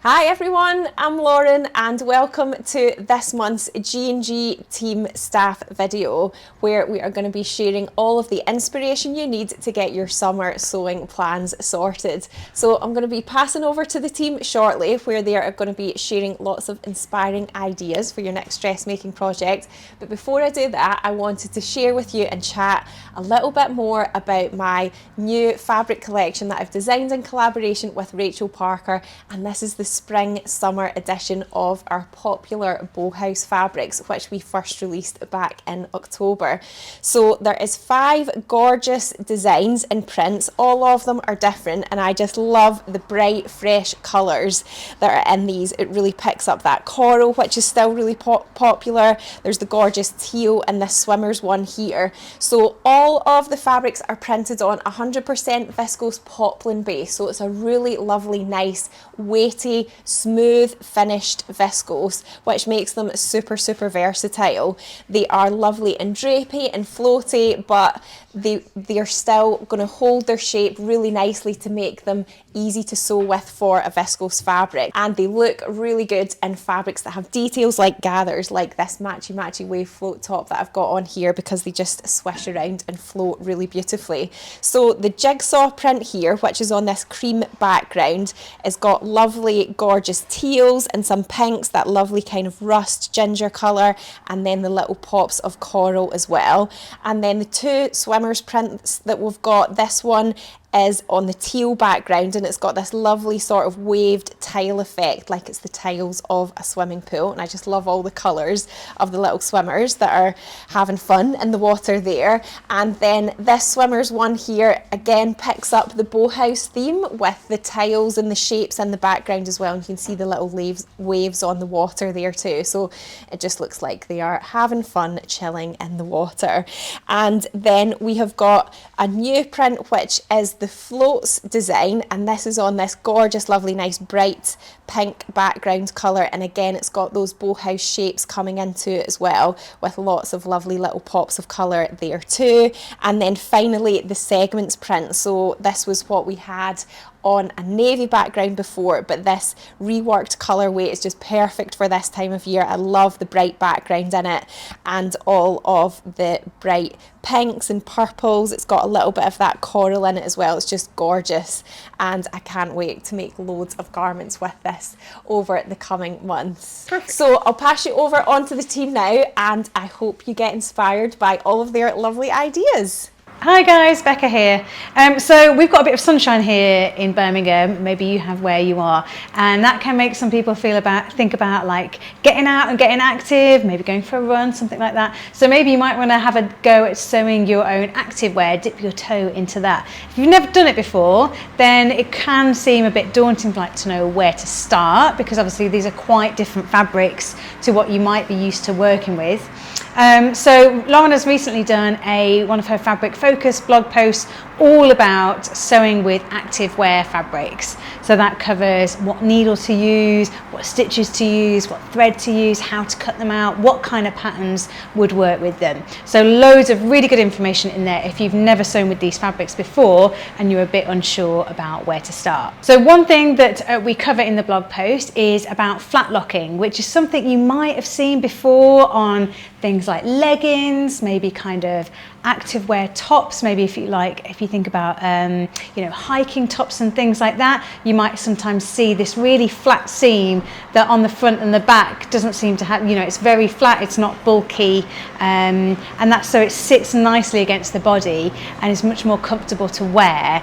Hi everyone, I'm Lauren and welcome to this month's G&G Team staff video where we are going to be sharing all of the inspiration you need to get your summer sewing plans sorted. So I'm going to be passing over to the team shortly where they are going to be sharing lots of inspiring ideas for your next dressmaking project. But before I do that, I wanted to share with you and chat a little bit more about my new fabric collection that I've designed in collaboration with Rachel Parker, and this is the spring summer edition of our popular Bauhaus fabrics, which we first released back in October. So there is 5 gorgeous designs and prints. All of them are different and I just love the bright fresh colours that are in these. It really picks up that coral, which is still really popular. There's the gorgeous teal and this swimmer's one here. So all of the fabrics are printed on 100% viscose poplin base, so it's a really lovely, nice, weighty, smooth finished viscose, which makes them super versatile. They are lovely and drapey and floaty, but they're still going to hold their shape really nicely to make them easy to sew with for a viscose fabric. And they look really good in fabrics that have details like gathers, like this matchy wave float top that I've got on here, because they just swish around and float really beautifully. So the jigsaw print here, which is on this cream background, has got lovely gorgeous teals and some pinks, that lovely kind of rust ginger colour, and then the little pops of coral as well. And then the 2 swimmers prints that we've got, this one is on the teal background and it's got this lovely sort of waved tile effect, like it's the tiles of a swimming pool, and I just love all the colours of the little swimmers that are having fun in the water there. And then this swimmer's one here again picks up the Bauhaus theme with the tiles and the shapes in the background as well, and you can see the little waves on the water there too, so it just looks like they are having fun chilling in the water. And then we have got a new print which is the floats design, and this is on this gorgeous lovely nice bright pink background colour, and again it's got those Bauhaus shapes coming into it as well, with lots of lovely little pops of colour there too. And then finally the segments print, so this was what we had on a navy background before, but this reworked colourway is just perfect for this time of year. I love the bright background in it and all of the bright pinks and purples. It's got a little bit of that coral in it as well. It's just gorgeous, and I can't wait to make loads of garments with this over the coming months. Perfect. So I'll pass you over onto the team now, and I hope you get inspired by all of their lovely ideas. Hi guys, Becca here. So we've got a bit of sunshine here in Birmingham, maybe you have where you are, and that can make some people think about like getting out and getting active, maybe going for a run, something like that. So maybe you might want to have a go at sewing your own activewear, dip your toe into that. If you've never done it before, then it can seem a bit daunting, like to know where to start, because obviously these are quite different fabrics to what you might be used to working with. So Lorna's recently done one of her fabric focus blog posts all about sewing with activewear fabrics. So that covers what needle to use, what stitches to use, what thread to use, how to cut them out, what kind of patterns would work with them. So loads of really good information in there if you've never sewn with these fabrics before and you're a bit unsure about where to start. So one thing that we cover in the blog post is about flat locking, which is something you might have seen before on things like leggings, maybe kind of activewear tops, maybe if you think about hiking tops and things like that, you might sometimes see this really flat seam that on the front and the back doesn't seem to have, it's very flat, it's not bulky, and that's so it sits nicely against the body and is much more comfortable to wear,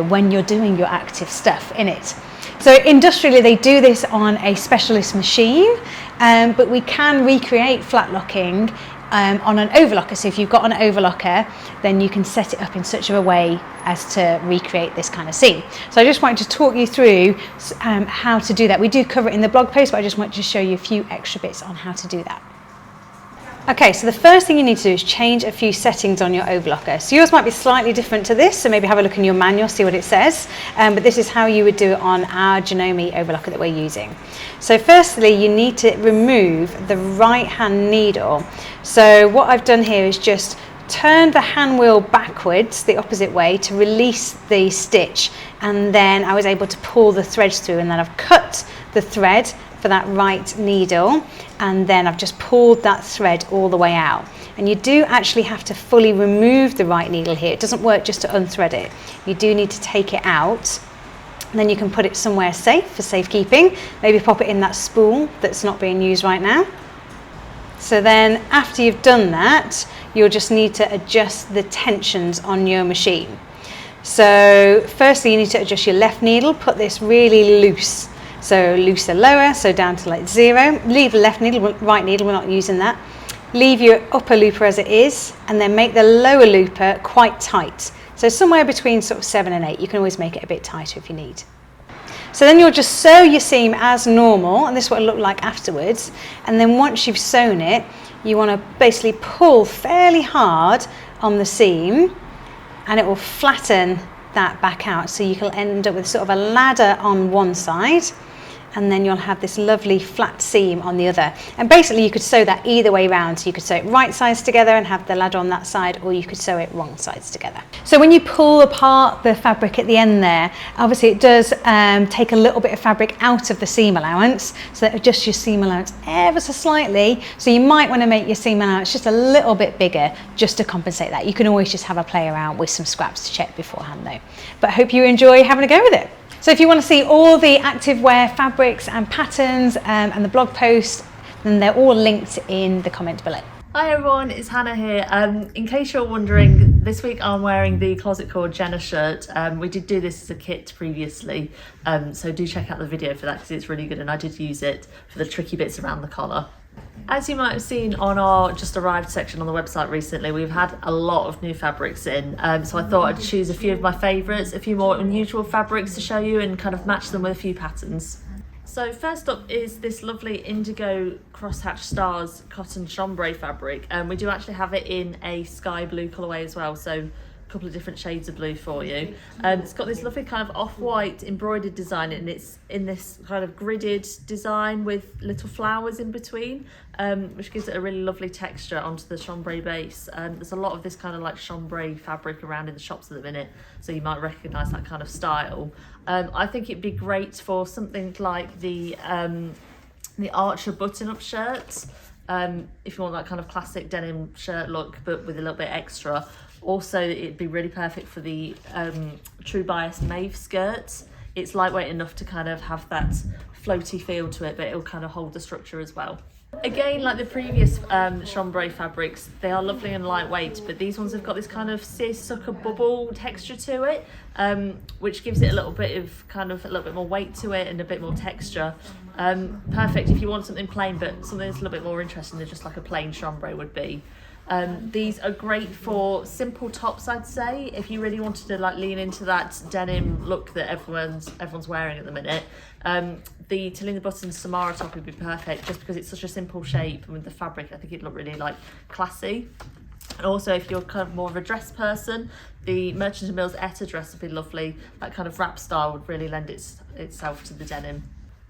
when you're doing your active stuff in it. So industrially they do this on a specialist machine, but we can recreate flat locking on an overlocker. So if you've got an overlocker, then you can set it up in such a way as to recreate this kind of seam. So I just wanted to talk you through how to do that. We do cover it in the blog post, but I just wanted to show you a few extra bits on how to do that. Okay, so the first thing you need to do is change a few settings on your overlocker. So yours might be slightly different to this, so maybe have a look in your manual, see what it says. But this is how you would do it on our Janome overlocker that we're using. So firstly, you need to remove the right hand needle. So what I've done here is just turned the hand wheel backwards the opposite way to release the stitch, and then I was able to pull the threads through, and then I've cut the thread for that right needle, and then I've just pulled that thread all the way out. And you do actually have to fully remove the right needle here. It doesn't work just to unthread it. You do need to take it out, and then you can put it somewhere safe for safekeeping. Maybe pop it in that spool that's not being used right now. So then after you've done that, you'll just need to adjust the tensions on your machine. So firstly, you need to adjust your left needle, put this really loose. So looser lower, so down to like 0. Leave the left needle, right needle, we're not using that. Leave your upper looper as it is, and then make the lower looper quite tight. So somewhere between sort of 7 and 8. You can always make it a bit tighter if you need. So then you'll just sew your seam as normal, and this is what it'll look like afterwards. And then once you've sewn it, you want to basically pull fairly hard on the seam, and it will flatten that back out. So you can end up with sort of a ladder on one side, and then you'll have this lovely flat seam on the other. And basically you could sew that either way round. So you could sew it right sides together and have the ladder on that side, or you could sew it wrong sides together. So when you pull apart the fabric at the end there, obviously it does take a little bit of fabric out of the seam allowance, so that adjusts your seam allowance ever so slightly. So you might want to make your seam allowance just a little bit bigger just to compensate that. You can always just have a play around with some scraps to check beforehand though. But I hope you enjoy having a go with it. So if you want to see all the activewear fabrics and patterns and the blog post, then they're all linked in the comment below. Hi everyone, it's Hannah here. In case you're wondering, this week I'm wearing the Closet Core Jenna shirt. We did do this as a kit previously, so do check out the video for that because it's really good, and I did use it for the tricky bits around the collar. As you might have seen on our just arrived section on the website recently, we've had a lot of new fabrics in, so I thought I'd choose a few of my favourites, a few more unusual fabrics to show you and kind of match them with a few patterns. So first up is this lovely indigo crosshatch stars cotton chambray fabric, and we do actually have it in a sky blue colourway as well, so a couple of different shades of blue for you. It's got this lovely kind of off-white embroidered design, and it's in this kind of gridded design with little flowers in between, which gives it a really lovely texture onto the chambray base. There's a lot of this kind of like chambray fabric around in the shops at the minute, so you might recognise that kind of style. I think it'd be great for something like the Archer button-up shirts, if you want that kind of classic denim shirt look but with a little bit extra. Also, it'd be really perfect for the True Bias Mauve skirts. It's lightweight enough to kind of have that floaty feel to it, but it'll kind of hold the structure as well. Again, like the previous chambray fabrics, they are lovely and lightweight, but these ones have got this kind of seersucker bubble texture to it, which gives it a little bit of kind of a little bit more weight to it and a bit more texture. Perfect if you want something plain, but something that's a little bit more interesting than just like a plain chambray would be. These are great for simple tops, I'd say, if you really wanted to like lean into that denim look that everyone's wearing at the minute. The Tilling Buttons Samara top would be perfect just because it's such a simple shape, and with the fabric I think it'd look really like classy. And also if you're kind of more of a dress person, the Merchant & Mills Etta dress would be lovely. That kind of wrap style would really lend itself to the denim.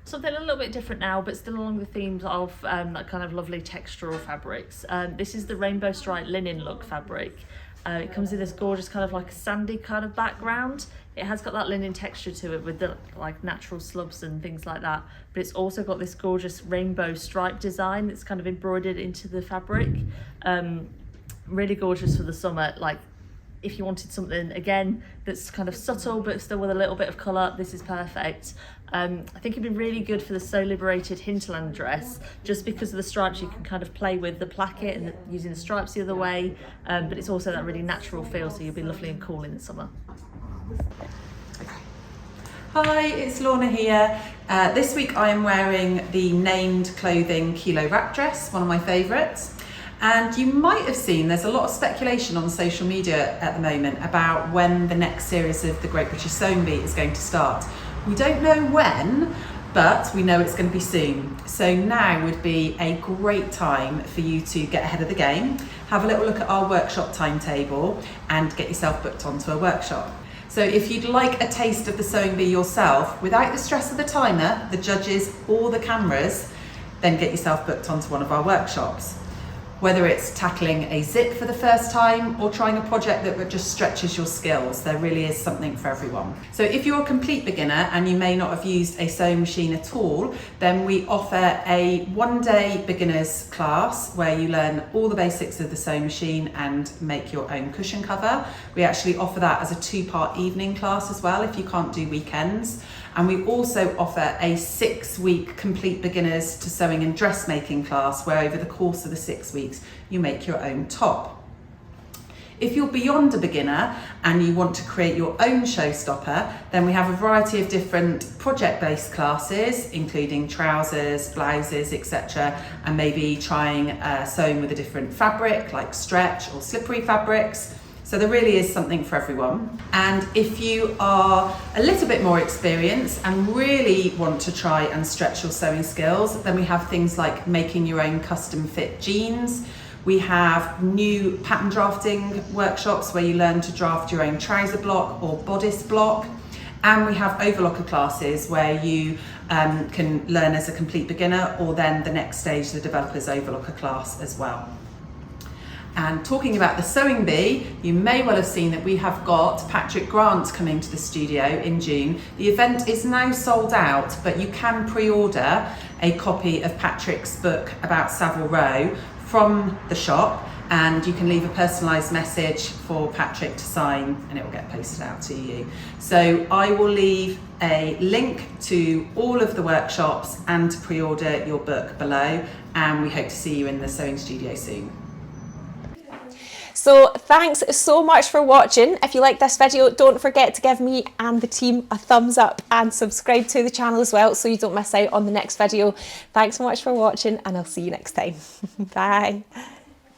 Something a little bit different now, but still along the themes of that kind of lovely textural fabrics. This is the Rainbow Stripe Linen Look fabric. It comes in this gorgeous kind of like a sandy kind of background. It has got that linen texture to it with the like natural slubs and things like that, but it's also got this gorgeous rainbow stripe design that's kind of embroidered into the fabric. Really gorgeous for the summer. Like if you wanted something again that's kind of subtle but still with a little bit of colour, this is perfect. I think it'd be really good for the So Liberated Hinterland dress, just because of the stripes. You can kind of play with the placket and using the stripes the other way, but it's also that really natural feel, so you'll be lovely and cool in the summer. Hi, it's Lorna here. This week I am wearing the Named Clothing Kilo Wrap dress, one of my favourites. And you might have seen there's a lot of speculation on social media at the moment about when the next series of the Great British Sewing Bee is going to start. We don't know when, but we know it's going to be soon. So now would be a great time for you to get ahead of the game, have a little look at our workshop timetable and get yourself booked onto a workshop. So if you'd like a taste of the Sewing Bee yourself, without the stress of the timer, the judges or the cameras, then get yourself booked onto one of our workshops. Whether it's tackling a zip for the first time or trying a project that just stretches your skills, there really is something for everyone. So if you're a complete beginner and you may not have used a sewing machine at all, then we offer a 1-day beginners class where you learn all the basics of the sewing machine and make your own cushion cover. We actually offer that as a 2-part evening class as well if you can't do weekends. And we also offer a 6-week complete beginners to sewing and dressmaking class where over the course of the 6 weeks you make your own top. If you're beyond a beginner and you want to create your own showstopper, then we have a variety of different project-based classes, including trousers, blouses, etc., and maybe trying sewing with a different fabric like stretch or slippery fabrics. So there really is something for everyone. And if you are a little bit more experienced and really want to try and stretch your sewing skills, then we have things like making your own custom fit jeans. We have new pattern drafting workshops where you learn to draft your own trouser block or bodice block. And we have overlocker classes where you can learn as a complete beginner, or then the next stage, the developer's overlocker class as well. And talking about the Sewing Bee, you may well have seen that we have got Patrick Grant coming to the studio in June. The event is now sold out, but you can pre-order a copy of Patrick's book about Savile Row from the shop, and you can leave a personalised message for Patrick to sign and it will get posted out to you. So I will leave a link to all of the workshops and to pre-order your book below, and we hope to see you in the sewing studio soon. So thanks so much for watching. If you like this video, don't forget to give me and the team a thumbs up and subscribe to the channel as well so you don't miss out on the next video. Thanks so much for watching and I'll see you next time. Bye.